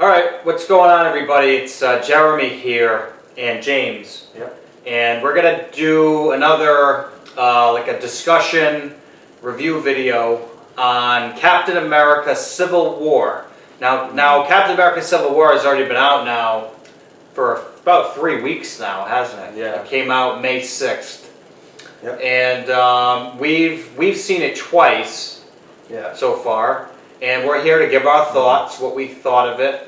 All right, what's going on, everybody? It's Jeremy here and James. Yep. And we're gonna do another like a discussion review video on Captain America: Civil War. Now, Captain America: Civil War has already been out now for about 3 weeks now, hasn't it? Yeah. It came out May 6th. Yep. And we've seen it twice. Yeah. So far, and we're here to give our thoughts, what we thought of it,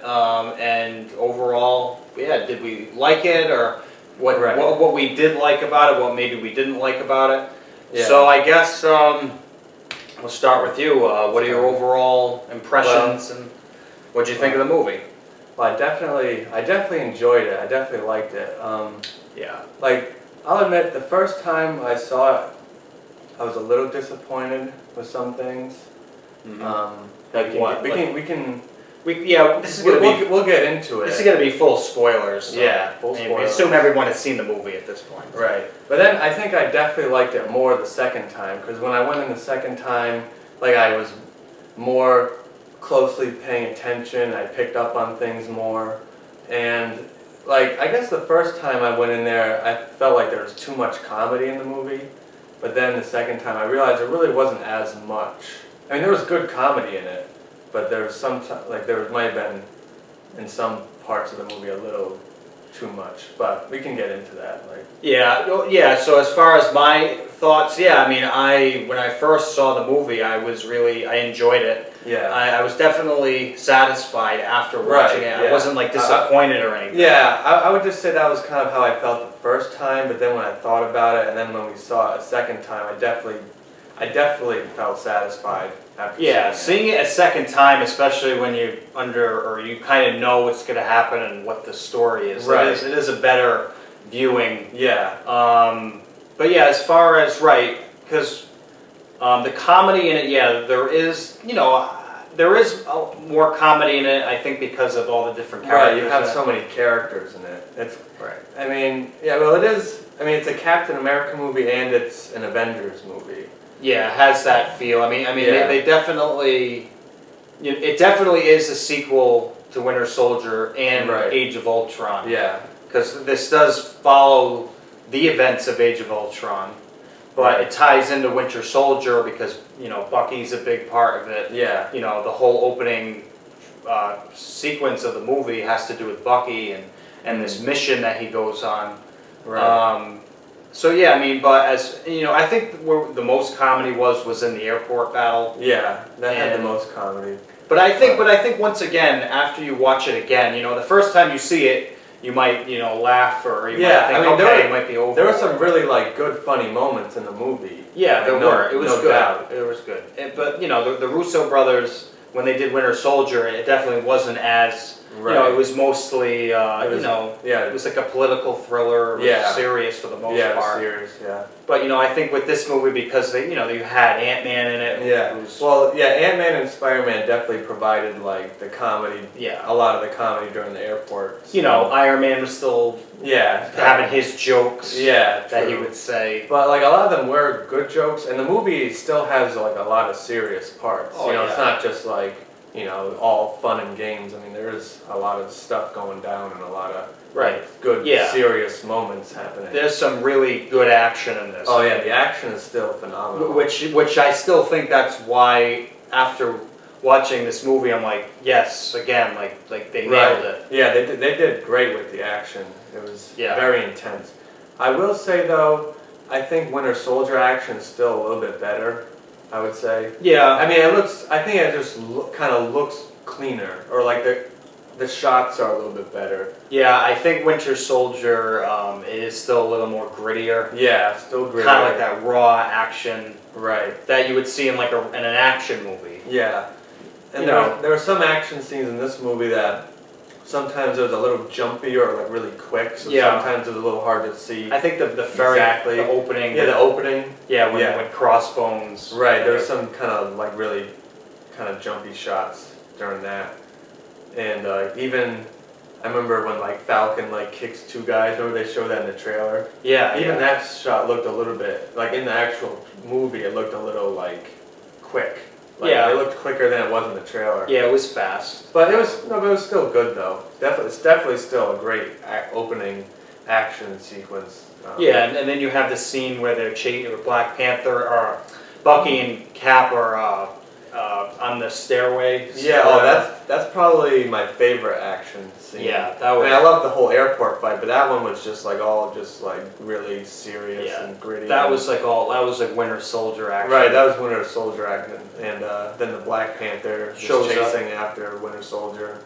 and overall, yeah, did we like it, or what we did like about it, what maybe we didn't like about it. Yeah. So I guess we'll start with you. What are your overall impressions, and what did you think of the movie? Well, I definitely enjoyed it. I definitely liked it. Yeah. Like, I'll admit, the first time I saw it, I was a little disappointed with some things. Like what? We'll get into it. This is gonna be full spoilers. So yeah, full we spoilers. assume everyone has seen the movie at this point. Right. But then I think I definitely liked it more the second time, because when I went in the second time, like, I was more closely paying attention. I picked up on things more, and like, I guess the first time I went in there, I felt like there was too much comedy in the movie. But then the second time, I realized there really wasn't as much. I mean, there was good comedy in it, but there was might have been in some parts of the movie a little too much. But we can get into that. Yeah. So as far as my thoughts, yeah, I mean, when I first saw the movie, I enjoyed it. Yeah. I was definitely satisfied after watching it. Yeah. I wasn't like disappointed or anything. Yeah, I would just say that was kind of how I felt the first time. But then when I thought about it, and then when we saw it a second time, I definitely felt satisfied after seeing it a second time, especially when you kind of know what's going to happen and what the story is. Right. It is a better viewing. Yeah. But yeah, as far as because the comedy in it, yeah, there is more comedy in it. I think because of all the different characters. Right. You have so many characters in it. It's right. I mean, yeah. Well, it is. I mean, it's a Captain America movie and it's an Avengers movie. Yeah, it has that feel. I mean, Yeah. they definitely. It definitely is a sequel to Winter Soldier and Age of Ultron. Yeah. Because this does follow the events of Age of Ultron, but it ties into Winter Soldier because Bucky's a big part of it. Yeah. The whole opening sequence of the movie has to do with Bucky and this mission that he goes on. Right. So yeah, I mean, but as I think where the most comedy was in the airport battle. Yeah, that had the most comedy. But I think once again, after you watch it again, the first time you see it, you might laugh or you might think, it might be over. There were some really good, funny moments in the movie. Yeah, there were. It was no good. Doubt. It was good. But the Russo brothers, when they did Winter Soldier, it definitely wasn't as. It was mostly, it was like a political thriller. It was serious for the most part. Serious, yeah. But, I think with this movie, because you had Ant-Man in it. Yeah. Ant-Man and Spider-Man definitely provided, the comedy. Yeah. A lot of the comedy during the airport. Iron Man was still having his jokes. Yeah, that he would say. But, a lot of them were good jokes, and the movie still has, a lot of serious parts. Oh, It's not just, all fun and games. I mean, there is a lot of stuff going down and a lot of good, serious moments happening. There's some really good action in this. Oh yeah, the action is still phenomenal. Which I still think that's why after watching this movie, I'm like, yes, again, like they nailed it. Yeah, they did great with the action. It was very intense. I will say though, I think Winter Soldier action is still a little bit better. I would say. Yeah. I mean, I think it just kind of looks cleaner, or the shots are a little bit better. Yeah, I think Winter Soldier it is still a little more grittier. Yeah, still grittier. Kind of like that raw action. Right. That you would see in in an action movie. Yeah. And there were some action scenes in this movie that sometimes it was a little jumpy or really quick, so sometimes it was a little hard to see. I think the the opening. Yeah, the opening. Yeah, when Crossbones. Right, there was some kind of really kind of jumpy shots during that. And even I remember when Falcon kicks two guys. Remember they showed that in the trailer? Yeah. Even that shot looked a little bit in the actual movie. It looked a little quick. Like, Yeah. it looked quicker than it was in the trailer. Yeah, it was fast. But it was still good though. It's definitely still a great opening action sequence. Yeah, and then you have the scene where they're chasing Black Panther or Bucky and Cap are on the stairway. Yeah. Oh, that's probably my favorite action scene. Yeah, that I was. mean, I love the whole airport fight, but that one was just like really serious Yeah, and gritty. That was like Winter Soldier action. Right, that was Winter Soldier action, and then the Black Panther Shows just up. chasing after Winter Soldier.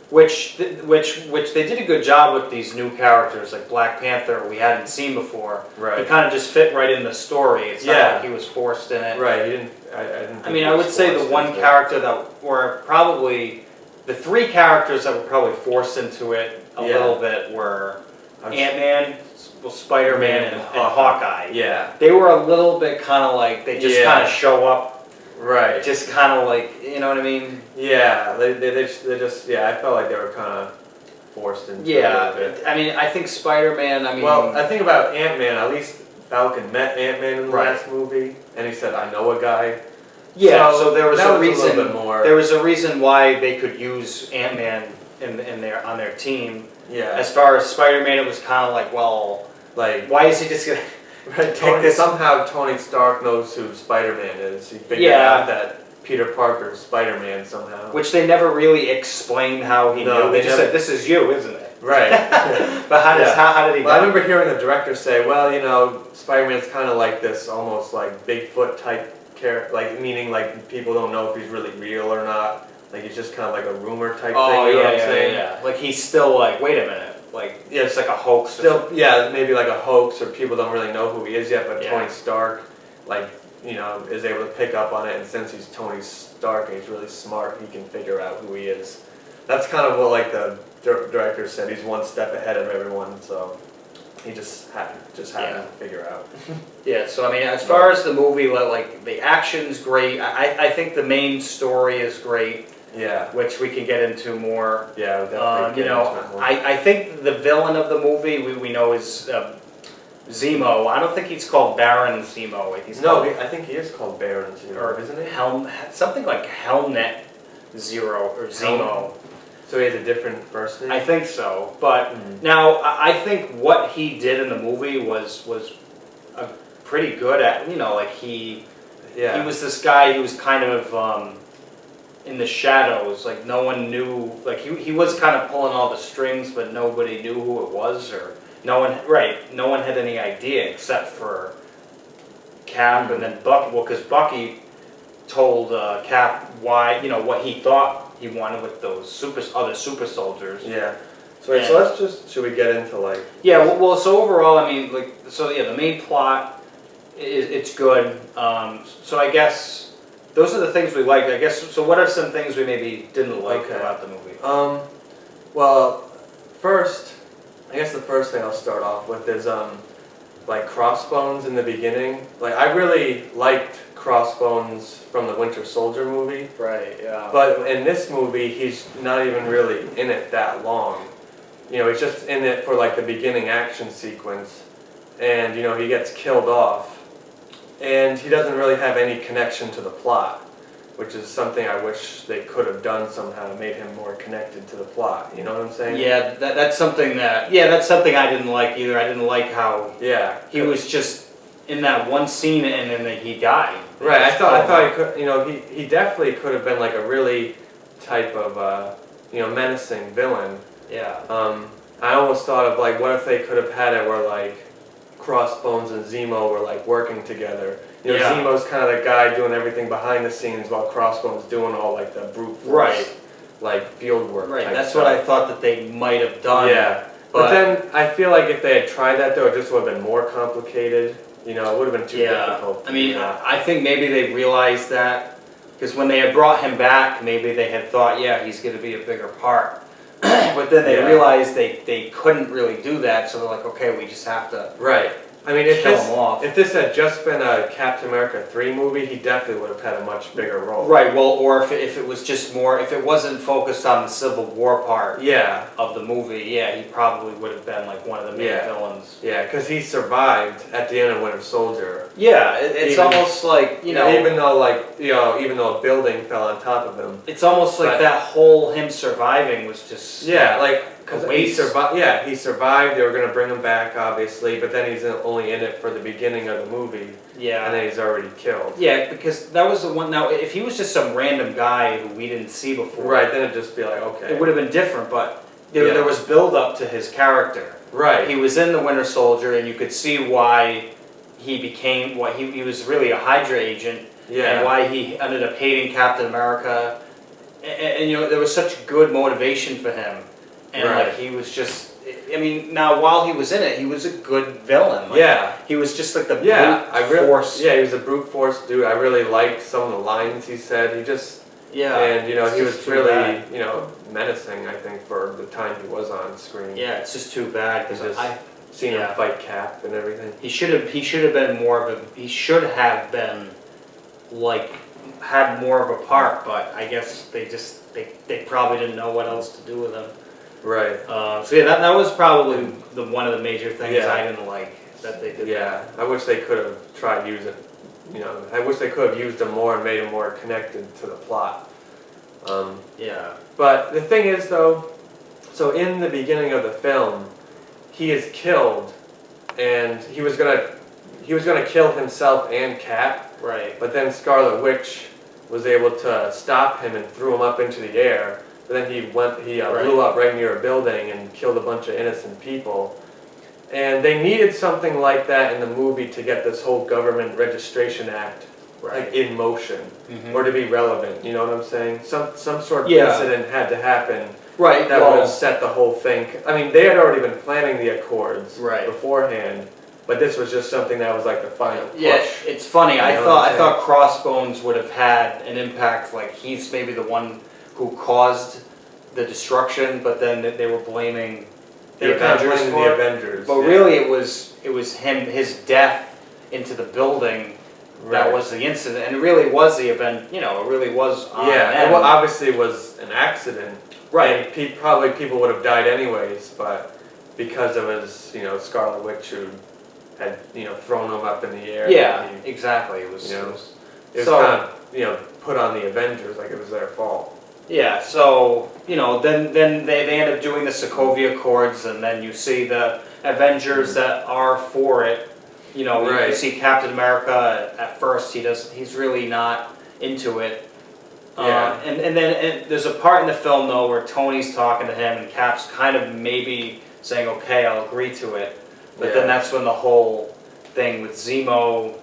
Which they did a good job with these new characters like Black Panther we hadn't seen before. Right. He kind of just fit right in the story. It's not Yeah. like he was forced in it. Right, he didn't. I didn't. I think mean, he I was would say the forced one into it. character that were probably the three characters that were probably forced into it a Yeah. little bit were I was- Ant-Man, Spider-Man, and Hawkeye. Yeah. They were a little bit kind of like they just Yeah. kind of show up, Right. just kind of like you know what I mean? Yeah. They just yeah. I felt like they were kind of forced into it a Yeah. little bit. I mean, I think Spider-Man. I mean, Well, I think about Ant-Man. At least Falcon met Ant-Man in the Right. last movie, and he said, "I know a guy." yeah. So there was that a was reason. a little bit more. There was a reason why they could use Ant-Man on their team. Yeah. As far as Spider-Man, it was kind of like, well, Like why is he just gonna? right, take this- somehow Tony Stark knows who Spider-Man is. He figured Yeah. out that Peter Parker's Spider-Man somehow. Which they never really explained how he No, knew. They they just never- said, "This is you, isn't it?" Right. But Yeah. how did he? Well, I know? remember hearing the director say, "Well, you know, Spider-Man's kind of like this, almost like Bigfoot type character, like meaning like people don't know if he's really real or not. Like it's just kind of like a rumor type Oh thing." You know yeah, what I'm yeah, saying? yeah. Like he's still like, wait a minute, like Yeah, it's like a hoax. or Still, yeah, maybe like a hoax, or people don't really know who he is yet. But Yeah. Tony Stark, like you know, is able to pick up on it, and since he's Tony Stark and he's really smart, he can figure out who he is. That's kind of what like the director said. He's one step ahead of everyone, so he just happened Yeah. to figure out. Yeah, so I mean, as far as the movie, like the action's great. I think the main story is great, Yeah, which we can get into more. yeah, we'll definitely You get know, into it more. I think the villain of the movie we know is Zemo. I don't think he's called Baron Zemo. He's No, called, I think he is called Baron Zero, or isn't he? Something like Helmet Zero or Zemo. So he has a different first name. I think so, but Mhm. now I think what he did in the movie was pretty good at. You know, like he was this guy. He was kind of in the shadows. Like no one knew. Like he was kind of pulling all the strings, but nobody knew who it was, or no one. Right, no one had any idea except for Cap and then Bucky. Well, because Bucky told Cap why what he thought he wanted with those other super soldiers. Yeah. So wait, so let's just should we get into like Yeah, well, so overall, I mean, the main plot it's good. So I guess those are the things we liked. I guess. So what are some things we maybe didn't like Okay. about the movie? well, first, I guess the first thing I'll start off with is like Crossbones in the beginning. Like I really liked Crossbones from the Winter Soldier movie, Right. Yeah. but in this movie he's not even really in it that long. You know, he's just in it for like the beginning action sequence, and you know he gets killed off, and he doesn't really have any connection to the plot, which is something I wish they could have done somehow, made him more connected to the plot. You know what I'm saying? Yeah, that's something that. Yeah, that's something I didn't like either. I didn't like how Yeah. he was just in that one scene and then he died. Right. I thought he could. You know, he definitely could have been like a really type of menacing villain. Yeah. I almost thought of like, what if they could have had it where like Crossbones and Zemo were like working together. You know, Yeah. Zemo's kind of the guy doing everything behind the scenes while Crossbones doing all like the brute force, Right. like field work. Right. type That's stuff. what I thought that they might have done. Yeah. But then I feel like if they had tried that though, it just would have been more complicated. You know, it would have been too difficult. I to mean, do that. I think maybe they realized that because when they had brought him back, maybe they had thought, yeah, he's going to be a bigger part. But then they Yeah. realized they couldn't really do that, so they're like, okay, we just have to. Right. I mean, if kill this, him off. if this had just been a Captain America 3 movie, he definitely would have had a much bigger role. Right, well, or if it was just more, if it wasn't focused on the Civil War part Yeah, of the movie, yeah, he probably would have been like one of the main Yeah. villains. yeah, because he survived at the end of Winter Soldier. Yeah, it's Even- almost like, you know, even though even though a building fell on top of him. it's almost like But- that whole him surviving was just Yeah, like because A he waste. survived. Yeah, he survived. They were gonna bring him back, obviously, but then he's only in it for the beginning of the movie, and yeah. then he's already killed. Yeah, because that was the one. Now, if he was just some random guy who we didn't see before, Right, then it'd just be like, okay. it would have been different. But there, Yeah. there was build up to his character. Right. He was in the Winter Soldier, and you could see why he became what he was really a Hydra agent, and Yeah. why he ended up hating Captain America. And, you know, there was such good motivation for him, and Right. like he was just. I mean, now while he was in it, he was a good villain. Like, Yeah. he was just like the Yeah, brute I really. force. Yeah, he was a brute force dude. I really liked some of the lines he said. He just Yeah. and he it's was just too really bad. menacing. I think for the time he was on screen. Yeah, it's just too bad because Just- I. Seen Yeah. him fight Cap and everything. He should have been more of a. He should have been, like, had more of a part, but I guess they probably didn't know what else to do with him. Right. So yeah, that was probably the one of the major things Yeah. I didn't like that they did. Yeah, I wish they could have tried using, I wish they could have used him more and made him more connected to the plot. Yeah. But the thing is, though, so in the beginning of the film, he is killed, and he was gonna kill himself and Cap, Right. but then Scarlet Witch was able to stop him and threw him up into the air. But then he Right. blew up right near a building and killed a bunch of innocent people. And they needed something like that in the movie to get this whole Government Registration Act like in motion Mhm. or to be relevant. You know what I'm saying? Some sort of Yeah. incident had to happen Right. that well, would have set the whole thing. I mean, they had already been planning the Accords Right. beforehand, but this was just something that was like the final push. Yeah, it's funny. You I know thought what I I'm thought Crossbones would have had an impact. Like he's maybe the one who caused the destruction, but then they were blaming the Avengers blaming for the it. Avengers. But yeah. really, it was him, his death into the building that Right. was the incident, and it really was the event. You know, it really was on Yeah, them. it obviously was an accident. Right. And probably people would have died anyways, but because it was, Scarlet Witch who had, thrown them up in the air. Yeah, and exactly. It was. You know, it was It was So- kind of, put on the Avengers like it was their fault. Yeah, so, then they end up doing the Sokovia Accords, and then you see the Avengers that are for it. You Right. see Captain America at first, he's really not into it. Yeah. And then there's a part in the film, though, where Tony's talking to him, and Cap's kind of maybe saying, okay, I'll agree to it. But then Yeah. that's when the whole thing with Zemo,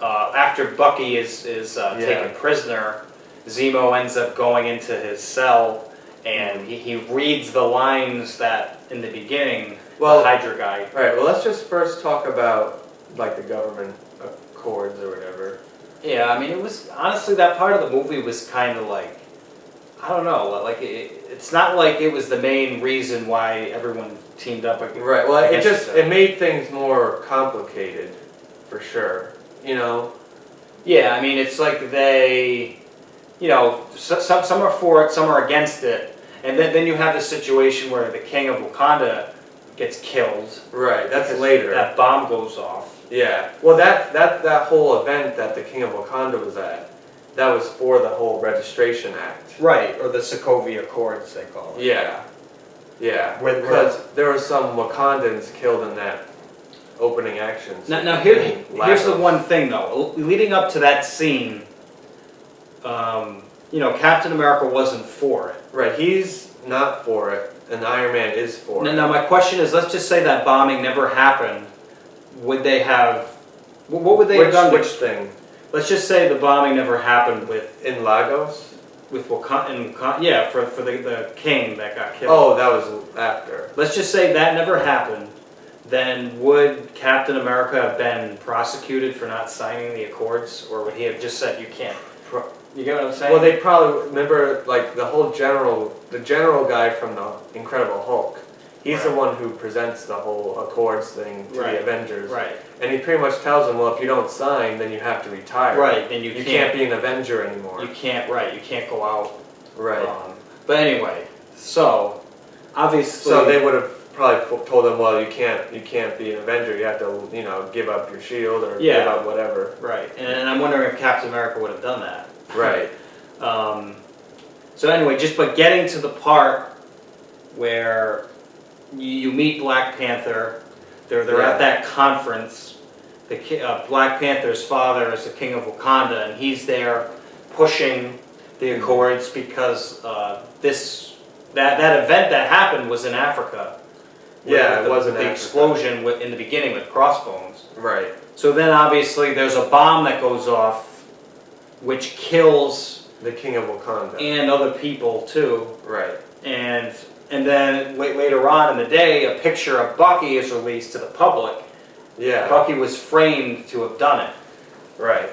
after Bucky is taken prisoner, Zemo ends up going into his cell, and he reads the lines that in the beginning, Well- the Hydra guy. Alright, well let's just first talk about like the government accords or whatever. Yeah, I mean, it was honestly that part of the movie was kind of like, I don't know, like it's not like it was the main reason why everyone teamed up. Right, well it against just, it made things more complicated, for sure, Yeah, I mean, it's like they, some are for it, some are against it, and then you have the situation where the king of Wakanda gets killed. Right, that's because later. That bomb goes off. Yeah, well that whole event that the King of Wakanda was at, that was for the whole Registration Act. Right, or the Sokovia Accords, they call it. Yeah, yeah, Where- because there were some Wakandans killed in that opening action scene. Now here's the Lagos. one thing though. Leading up to that scene, Captain America wasn't for it. Right, he's not for it, and Iron Man is for it. Now my question is, let's just say that bombing never happened. Would they have? What would they have done? Which thing? Let's just say the bombing never happened with In Lagos? Wakanda. Yeah, for the king that got killed. Oh, that was after. Let's just say that never happened. Then would Captain America have been prosecuted for not signing the accords, or would he have just said you can't? You get what I'm saying? Well, they probably remember like the general guy from the Incredible Hulk. He's the one who presents the whole Accords thing to Right. the Avengers. Right. And he pretty much tells them, well, if you don't sign, then you have to retire. Right. Then you You can't can't be an Avenger anymore. You can't. Right. You can't go out. Right. But anyway, so obviously. So they would have probably told him, well, you can't be an Avenger. You have to, give up your shield or Yeah. give up whatever. Right. And I'm wondering if Captain America would have done that. Right. So anyway, but getting to the part where you meet Black Panther, they're Yeah. at that conference. Black Panther's father is the king of Wakanda, and he's there pushing the Accords because that event that happened was in Africa. Yeah, With it was in the Africa. explosion in the beginning with Crossbones. Right. So then obviously there's a bomb that goes off, which kills The king of Wakanda. and other people too. Right. And then later on in the day, a picture of Bucky is released to the public. Yeah. Bucky was framed to have done it. Right.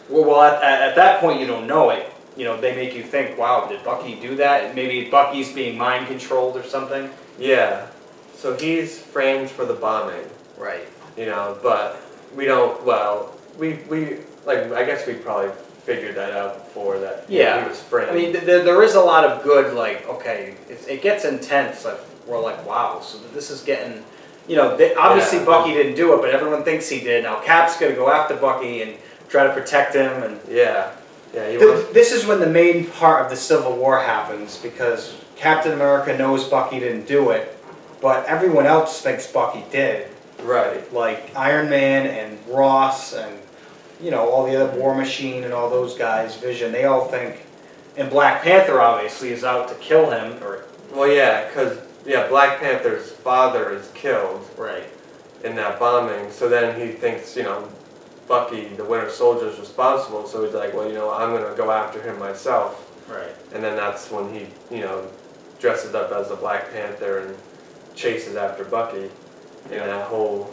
Well, at that point you don't know it. They make you think, wow, did Bucky do that? Maybe Bucky's being mind controlled or something. Yeah. So he's framed for the bombing. Right. But we don't. Well, we I guess we probably figured that out before that. Yeah. He was framed. I mean, there is a lot of good, okay, it gets intense. Like, we're like, wow, so this is getting, obviously Yeah. Bucky didn't do it, but everyone thinks he did. Now Cap's gonna go after Bucky and try to protect him. And Yeah. Yeah. He was. this is when the main part of the Civil War happens, because Captain America knows Bucky didn't do it, but everyone else thinks Bucky did. Right. Like Iron Man and Ross and all the other War Machine and all those guys, Vision, they all think, and Black Panther obviously is out to kill him, or Well, yeah, because Black Panther's father is killed right, in that bombing. So then he thinks, Bucky, the Winter Soldier, is responsible. So he's like, well, I'm gonna go after him myself. right, And then that's when he, dresses up as the Black Panther and chases after Bucky. In that whole.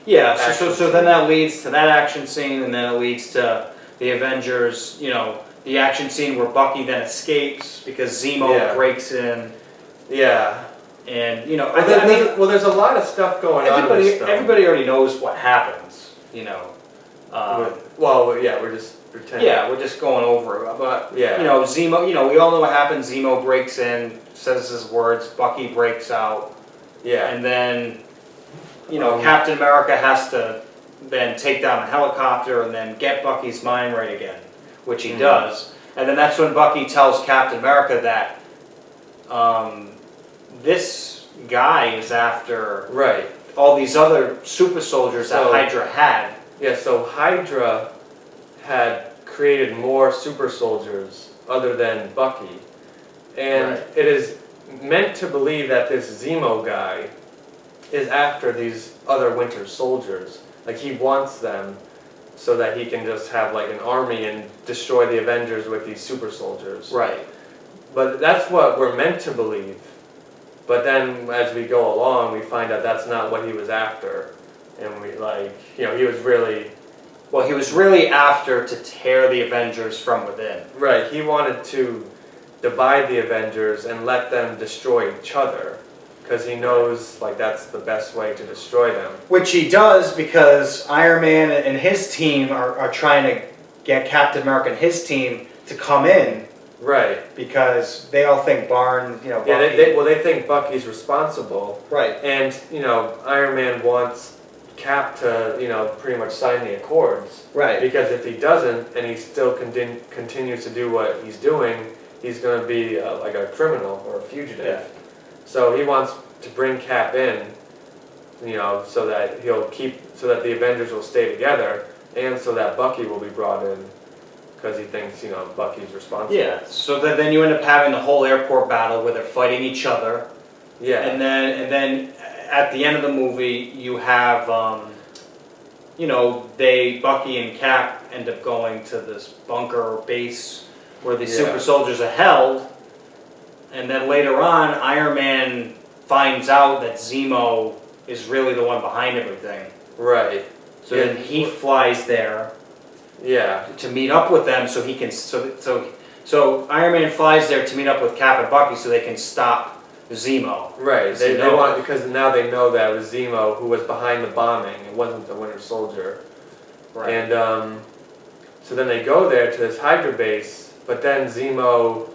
yeah. Action So then that leads to that action scene, and then it leads to the Avengers. The action scene where Bucky then escapes because Zemo Yeah. breaks in, Yeah. and There's a lot of stuff going on. in this film. everybody already knows what happens. We're just pretending. Yeah, we're just going over it. But, Yeah. Zemo, we all know what happens. Zemo breaks in, says his words, Bucky breaks out, Yeah. and then, Captain America has to then take down a helicopter and then get Bucky's mind right again, which he does. And then that's when Bucky tells Captain America that this guy is after Right. all these other super soldiers that So- Hydra had. Yeah, so Hydra had created more super soldiers other than Bucky. And Right. it is meant to believe that this Zemo guy is after these other Winter Soldiers. Like, he wants them so that he can just have like an army and destroy the Avengers with these super soldiers. Right. But that's what we're meant to believe. But then as we go along, we find out that's not what he was after. And he was really. Well, he was really after to tear the Avengers from within. Right, he wanted to divide the Avengers and let them destroy each other. Because he knows that's the best way to destroy them. Which he does because Iron Man and his team are trying to get Captain America and his team to come in Right. because they all think Bucky. Yeah, they think Bucky's responsible. Right. And, Iron Man wants Cap to, pretty much sign the Accords. Right. Because if he doesn't, and he still continues to do what he's doing, he's going to be like a criminal or a fugitive. Yeah. So he wants to bring Cap in, so that so that the Avengers will stay together, and so that Bucky will be brought in, because he thinks, Bucky's responsible. Yeah. So then you end up having the whole airport battle where they're fighting each other. Yeah. And then at the end of the movie, you have, Bucky and Cap end up going to this bunker base where the super soldiers are held. And then later on, Iron Man finds out that Zemo is really the one behind everything. Right. So then he flies there Yeah. to meet up with them so he can, so Iron Man flies there to meet up with Cap and Bucky so they can stop Zemo. Right. Does They he know want it? because now they know that it was Zemo who was behind the bombing. It wasn't the Winter Soldier. Right. And so then they go there to this Hydra base, but then Zemo,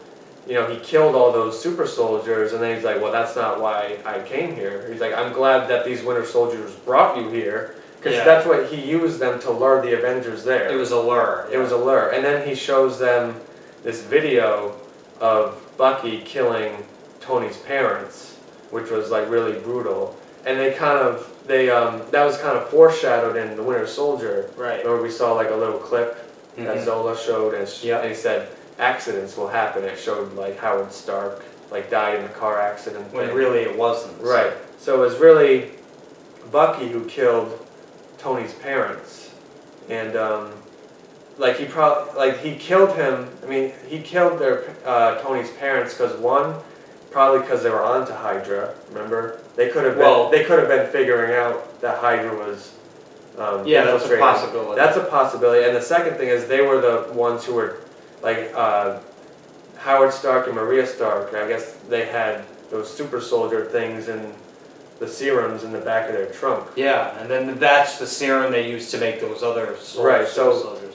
he killed all those super soldiers, and then he's like, well, that's not why I came here. He's like, I'm glad that these Winter Soldiers brought you here, because Yeah. that's what he used them to lure the Avengers there. It was a lure. It was a lure. And then he shows them this video of Bucky killing Tony's parents, which was like really brutal. And that was kind of foreshadowed in The Winter Soldier, Right. where we saw like a little clip that Mhm. Zola showed, and, Yep. and he said accidents will happen. It showed like Howard Stark like died in a car accident. When thing. really it wasn't. Right. So it was really Bucky who killed Tony's parents, and he killed him. I mean, he killed Tony's parents because probably because they were onto Hydra. Remember, they could have been figuring out that Hydra was. Yeah, that's a infiltrating. possibility. That's a possibility. And the second thing is they were the ones who were like Howard Stark and Maria Stark. I guess they had those super soldier things and the serums in the back of their trunk. Yeah, and then that's the serum they used to make those other Right, super so- soldiers.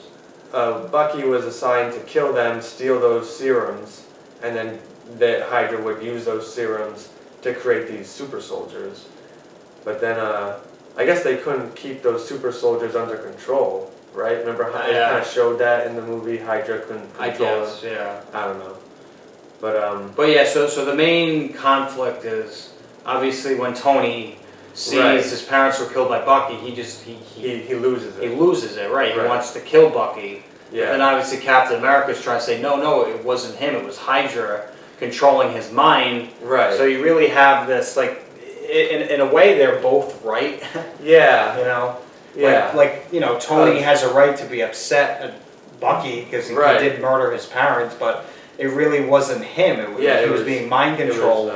Bucky was assigned to kill them, steal those serums, and then that Hydra would use those serums to create these super soldiers. But then I guess they couldn't keep those super soldiers under control, right? Remember how it Yeah. kind of showed that in the movie? Hydra couldn't I control guess, them. yeah. I don't know. But But yeah, so the main conflict is obviously when Tony sees Right. his parents were killed by Bucky, he he loses it. loses it, right? He Right. wants to kill Bucky. Yeah. And obviously Captain America's trying to say, no, it wasn't him, it was Hydra controlling his mind. Right. So you really have this, like, in a way they're both right, yeah. you know? Yeah. Tony has a right to be upset at Bucky because he Right. did murder his parents, but it really wasn't him. He it was being mind It was, controlled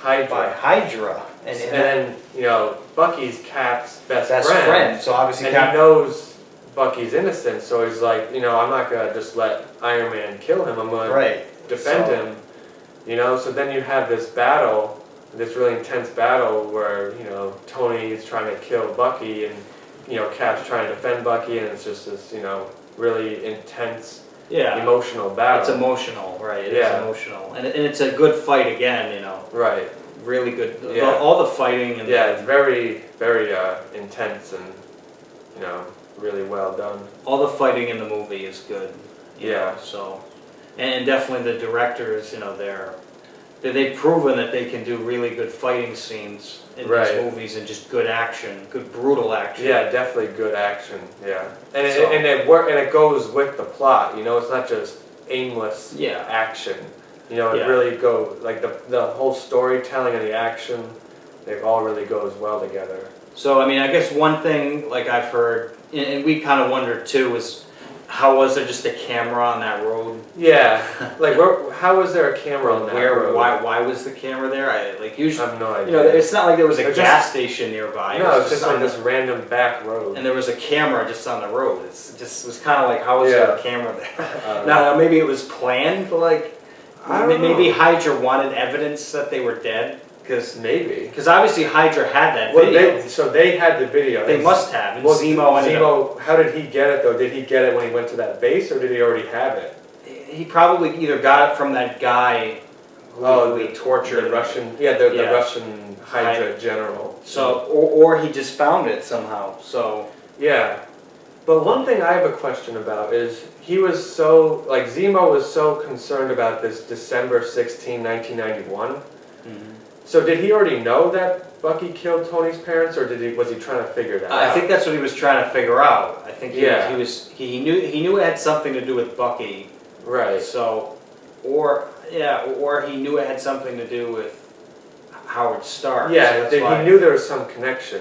Hydra. by Hydra. And then, Bucky's Cap's best friend. friend. So obviously And Cap he knows Bucky's innocent, so he's like, I'm not going to just let Iron Man kill him. I'm going to right. defend So- him. So then you have this battle, this really intense battle where, Tony is trying to kill Bucky and, Cap's trying to defend Bucky, and it's just this, really intense, Yeah. emotional battle. It's emotional, right? It's Yeah. emotional. And it's a good fight again, Right. Really good. Yeah. All the fighting and Yeah, it's very, very intense and, really well done. all the fighting in the movie is good. you Yeah. know, So, and definitely the directors, they've proven that they can do really good fighting scenes in Right. these movies and just good action, good brutal action. Yeah, definitely good action. Yeah, and So- it goes with the plot. It's not just aimless Yeah. action. It Yeah. really goes like the whole storytelling and the action. It all really goes well together. So, I guess one thing, like I've heard, and we kind of wondered too, is how was there just a camera on that road? Yeah, how was there a camera on that road? Why was the camera there? I Usually, have no idea. it's not like there was a It gas station nearby. It No, was it's just like on this random back road. and there was a camera just on the road. It was kind of like, how was there Yeah. a camera there? Uh, Now, maybe it was planned for I don't maybe know. Hydra wanted evidence that they were dead because Maybe. obviously Hydra had that Well, video. they had the video. They must have. And Well, Zemo ended up- Zemo, how did he get it though? Did he get it when he went to that base, or did he already have it? he probably either got it from that guy who he tortured. the Russian, the Yeah. Russian Hydra general. So, or he just found it somehow. So, Yeah, but one thing I have a question about is he was so Zemo was so concerned about this December 16, 1991. So did he already know that Bucky killed Tony's parents, or was he trying to figure that out? I think that's what he was trying to figure out. I think Yeah. he knew it had something to do with Bucky. right. So, or he knew it had something to do with Howard Stark. Yeah, so that's why. he knew there was some connection.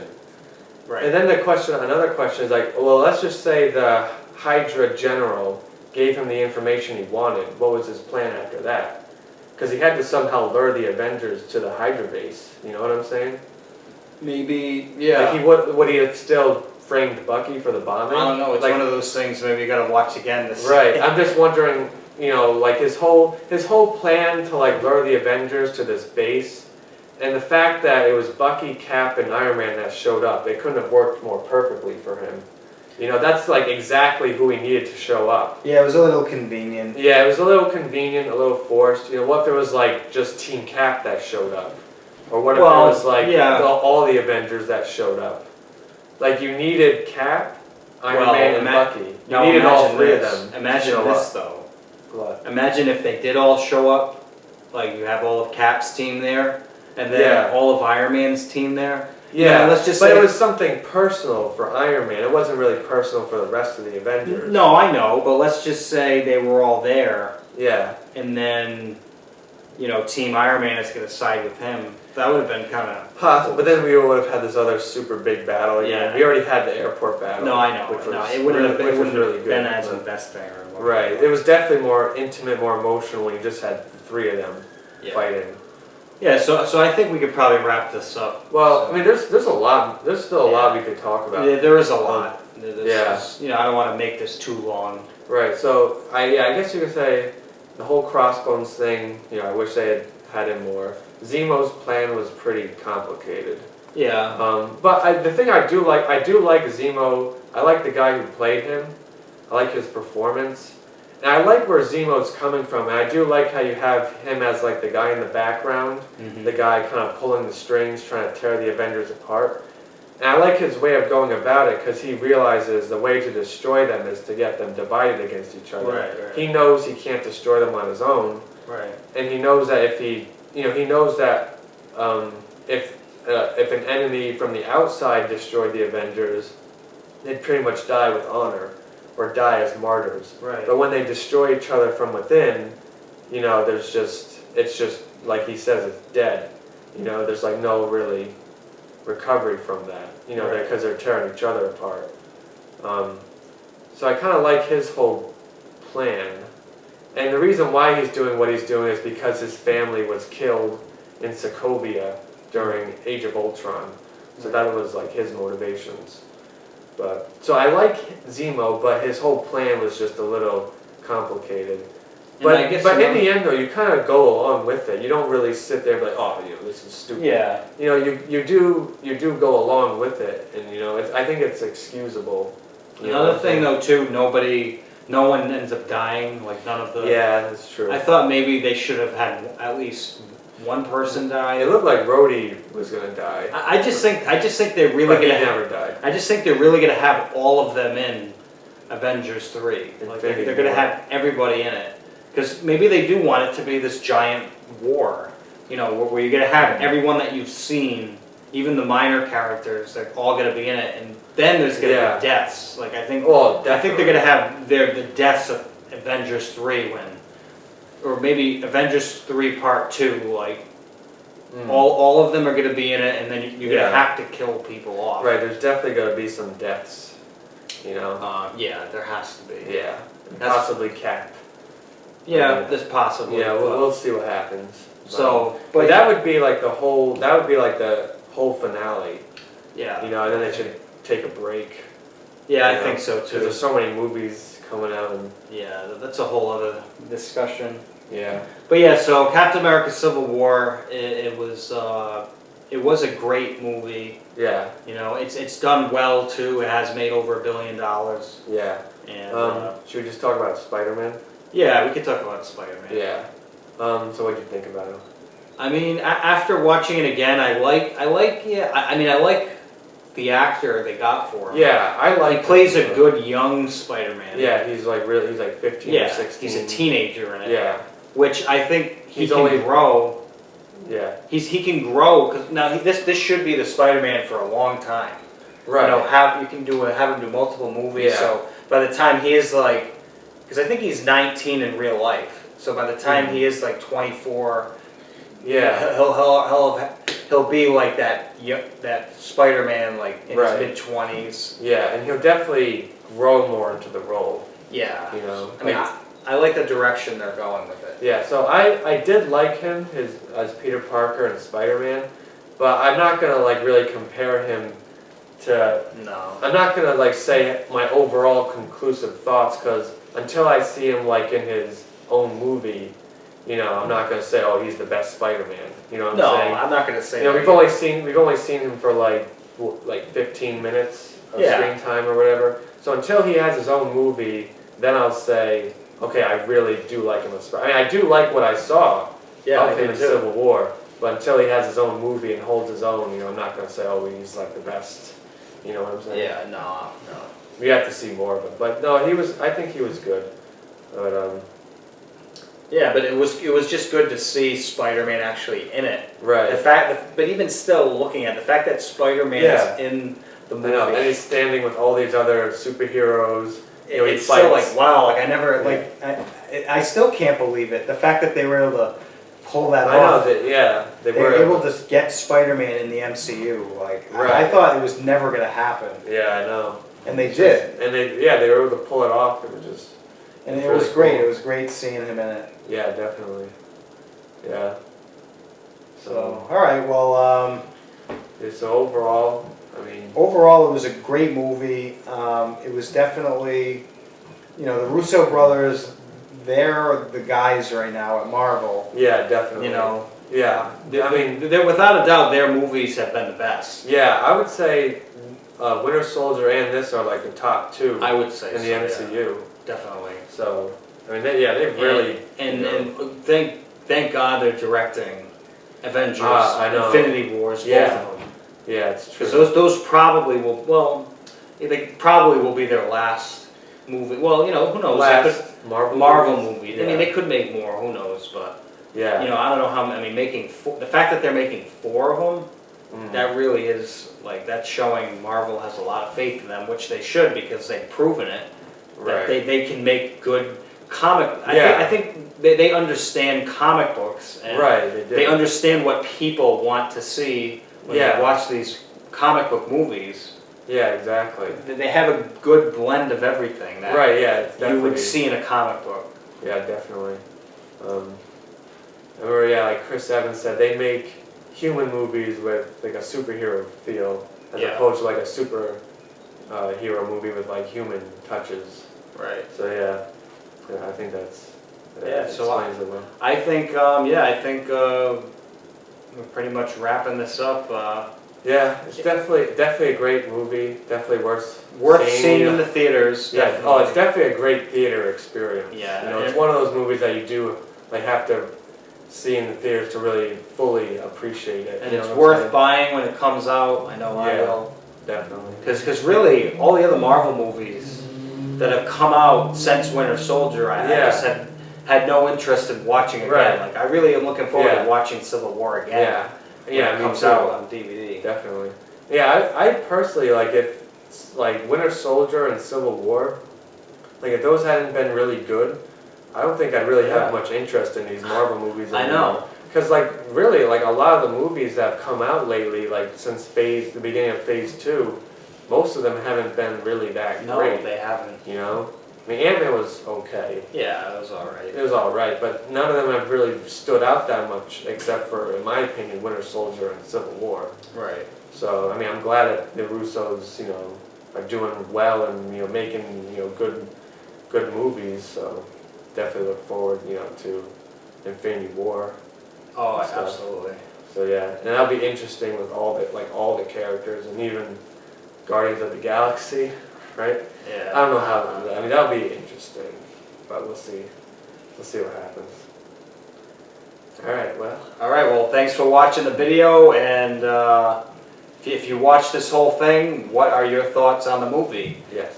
Right. And then another question is let's just say the Hydra general gave him the information he wanted. What was his plan after that? Because he had to somehow lure the Avengers to the Hydra base. You know what I'm saying? Maybe, yeah. Like would he have still framed Bucky for the bombing? I don't know. It's Like- one of those things. Maybe you got to watch again. Right. I'm just wondering. His whole plan to lure the Avengers to this base. And the fact that it was Bucky, Cap, and Iron Man that showed up, they couldn't have worked more perfectly for him. You know, that's like exactly who he needed to show up. Yeah, it was a little convenient. Yeah, it was a little convenient, a little forced. You know, what if there was like just Team Cap that showed up? Or what if Well, it was like yeah. all the Avengers that showed up? Like you needed Cap, Iron Man, and Bucky. You needed all three of them. Imagine show this up. though. What? Imagine if they did all show up, like you have all of Cap's team there, and then Yeah. all of Iron Man's team there. Yeah, let's just but say it was something personal for Iron Man. It wasn't really personal for the rest of the Avengers. No, I know, but let's just say they were all there, Yeah. and then, you know, Team Iron Man is going to side with him. That would have been kind of Possible, but then we would have had this other super big battle. Yeah. We already had the airport battle. No, I know. Which was No, it wouldn't have been, which it was wouldn't really have good. been as but- investing. Right. It was definitely more intimate, more emotional when you just had the three of them Yeah. fighting. Yeah. So I think we could probably wrap this up. Well, So- I mean, there's a lot. There's still a lot we could talk about. Yeah, there is a lot. Yeah. You know, I don't want to make this too long. Right. So I guess you could say the whole Crossbones thing. You know, I wish they had him more. Zemo's plan was pretty complicated. Yeah. But the thing I do like Zemo. I like the guy who played him. I like his performance. And I like where Zemo's coming from. And I do like how you have him as like the guy in the background, the guy kind of pulling the strings, trying to tear the Avengers apart. And I like his way of going about it because he realizes the way to destroy them is to get them divided against each other. Right. He knows he can't destroy them on his own. Right. And he knows that if he knows that if an enemy from the outside destroyed the Avengers, they'd pretty much die with honor, or die as martyrs. Right. But when they destroy each other from within, you know, it's just like he says, it's dead. You know, there's like no really recovery from that. You know, Right. because they're tearing each other apart. So I kind of like his whole plan. And the reason why he's doing what he's doing is because his family was killed in Sokovia during Age of Ultron. So that was like his motivations. So I like Zemo, but his whole plan was just a little complicated. And I guess But in the end though, you kind of go along with it. You don't really sit there and be like, oh, you know, this is stupid. Yeah. You know, you do go along with it, and you know, I think it's excusable. You know, Another thing though too, no one ends up dying. Like none of the. Yeah, that's true. I thought maybe they should have had at least one person die. It looked like Rhodey was gonna die. I just think they're really But he gonna never died. I just think they're really gonna have all of them in Avengers 3. Like Infinity they're gonna War. have everybody in it. Because maybe they do want it to be this giant war. You know, where you're gonna have everyone that you've seen, even the minor characters, they're all gonna be in it, and then there's gonna Yeah. be deaths. Like I think Well, they're gonna have the deaths of Avengers 3 or maybe Avengers 3 Part 2. Like all of them are gonna be in it, and then you're gonna Yeah. have to kill people off. Right, there's definitely gonna be some deaths. You know. Yeah, there has to be. Yeah. That's- Possibly Cap. Yeah, there's possibly. Yeah, but- we'll see what happens. So, but that would be like the whole finale. Yeah. You know, and then they should take a break. Yeah, I you know, think so Because too. there's so many movies coming out, and Yeah, that's a whole other discussion. yeah. But yeah, so Captain America: Civil War, it was a great movie. Yeah, You know, it's done well too. It has made over $1 billion, yeah. and Should we just talk about Spider-Man? yeah, we could talk about Spider-Man. Yeah. So what did you think about him? I mean, after watching it again, I like the actor they got for him. Yeah, I like. He plays a him. good young Spider-Man. Yeah, he's like 15 or Yeah, 16. he's a teenager in it. Yeah, Which I think he He's can only- grow. yeah. He can grow because now this should be the Spider-Man for a long time. Right. You know, have him do multiple movies. Yeah. So by the time he is like, because I think he's 19 in real life. So by the time he is like 24, Yeah. he'll be like that Spider-Man like in Right. his mid-20s. Yeah, and he'll definitely grow more into the role. Yeah. You know. I mean, I like the direction they're going with it. Yeah, so I did like him as Peter Parker and Spider-Man, but I'm not gonna like really compare him to. No. I'm not gonna like say my overall conclusive thoughts because until I see him like in his own movie, I'm not gonna say, oh, he's the best Spider-Man. You know what I'm No, saying? I'm not gonna say. You know, that we've only seen him for like 15 minutes of Yeah. screen time or whatever. So until he has his own movie, then I'll say, okay, I really do like him as Spider. I mean, I do like what I saw Yeah, I of him did in too. Civil War, but until he has his own movie and holds his own, I'm not gonna say, oh, he's like the best. You know what I'm saying? Yeah, no. We have to see more of him, but no, I think he was good. But Yeah, but it was just good to see Spider-Man actually in it. right. But even still, looking at the fact that Spider-Man Yeah. is in the I movie, know, and he's standing with all these other superheroes. You know, he it's still fights. like wow. Like I never Yeah. I still can't believe it. The fact that they were able to pull that I know off. that, yeah, They were able to get Spider-Man in the MCU. Like I Right. thought it was never gonna happen, Yeah, I know. and they did, And they were able to pull it off. It was just, and it really was great. cool. It was great seeing him in it. yeah, definitely. Yeah. So all right, well. Yeah, so overall, I mean, Overall, it was a great movie. It was definitely, the Russo brothers, they're the guys right now at Marvel. yeah, definitely. Yeah. I mean, they're, without a doubt, their movies have been the best. yeah, I would say Winter Soldier and this are like the top two I would say in the so, MCU. yeah, definitely. So, I mean, they've really. And thank God they're directing Avengers, I know. Infinity Wars, Yeah. both of them. Yeah, it's true. Because those probably will, they probably will be their last movie. Well, who knows? They could- Last Marvel movie. Yeah. I mean, they could make more. Who knows? But Yeah. I don't know how. I mean, the fact that they're making 4 of them, Mm. that really is that's showing Marvel has a lot of faith in them, which they should because they've proven it that Right. they can make good comic. Yeah. I think they understand comic books and Right. They did. they understand what people want to see when Yeah. they watch these comic book movies. Yeah, exactly. They have a good blend of everything that Right. Yeah. It's you definitely. would see in a comic book. Yeah, definitely. Or yeah, like Chris Evans said, they make human movies with like a superhero feel, as Yeah. opposed to like a super hero movie with like human touches. Right. So yeah, I think that's Yeah, so explains it well. I think, we're pretty much wrapping this up. Yeah, it's definitely a great movie. Definitely worth Seeing in the theaters. Yeah. Definitely. Oh, it's definitely a great theater experience. Yeah, it's one of those movies that you do like have to see in the theaters to really fully appreciate it. and you know it's what I'm worth saying? buying when it comes out. I know I Yeah. will. Definitely. Because really, all the other Marvel movies that have come out since Winter Soldier, I Yeah. just had no interest in watching again. Right. Like I really am looking forward Yeah. to watching Civil War again. Yeah. When Yeah, it me comes too. out on DVD. Definitely. Yeah, I personally like if like Winter Soldier and Civil War, like if those hadn't been really good, I don't think I'd really have Yeah. much interest in these Marvel movies I anymore. know. Because like really like a lot of the movies that have come out lately, like since the beginning of Phase 2, most of them haven't been really that No, great. they haven't. You know? I mean Ant-Man was okay. Yeah, it was alright. It was alright, but none of them have really stood out that much except for, in my opinion, Winter Soldier and Civil War. Right. So, I mean, I'm glad that the Russos, are doing well and, making, good movies. So, definitely look forward, to Infinity War. Oh, Stuff. absolutely. So, yeah, and that'll be interesting with all the characters and even Guardians of the Galaxy, right? Yeah. I don't know how, I mean, that'll be interesting, but we'll see. We'll see what happens. Alright, well. Alright, well, thanks for watching the video, and if you watched this whole thing, what are your thoughts on the movie? Yes.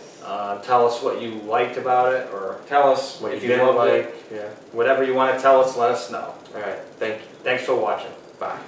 Tell us what you liked about it, or tell us What if you you didn't loved like, it. yeah. Whatever you want to tell us, let us know. Alright, thank you. Thanks for watching. Bye.